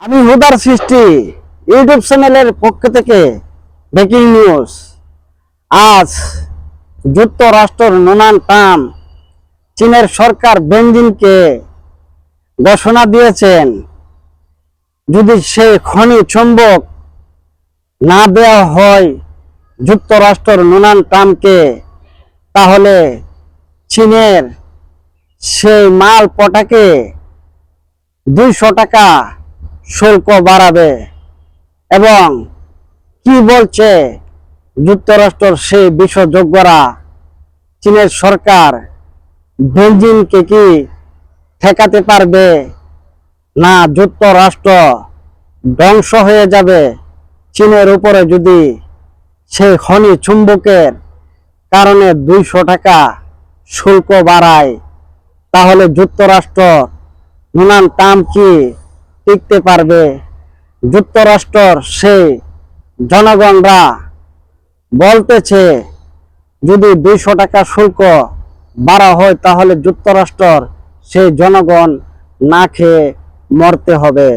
আমি হুদার সৃষ্টি ইউটিউব চ্যানেলের পক্ষ থেকে ব্রেকিং নিউজ। আজ যুক্তরাষ্ট্রের ডোনাল্ড ট্রাম্প চীনের সরকার বেনজিনকে ঘোষণা দিয়েছেন, যদি সেই খনি চুম্বক না দেওয়া হয় যুক্তরাষ্ট্রের ডোনাল্ড ট্রাম্পকে, তাহলে চীনের সেই মাল পটাকে 200 টাকা শুল্ক বাড়াবে। এবং কি বলছে যুক্তরাষ্ট্রের সেই বিশেষজ্ঞরা, চীনের সরকার বেনজিনকে কি ঠেকাতে পারবে না যুক্তরাষ্ট্র ধ্বংস হয়ে যাবে চীনের উপরে যদি সেই খনি চুম্বকের কারণে 200 টাকা শুল্ক বাড়ায়? তাহলে যুক্তরাষ্ট্র ডোনাল্ড ট্রাম্প কি টিকতে পারবে? যুক্তরাষ্ট্রের সেই জনগণরা বলতেছে, যদি 200 টাকা শুল্ক বাড়া হয় তাহলে যুক্তরাষ্ট্রের সেই জনগণ না খেয়ে মরতে হবে।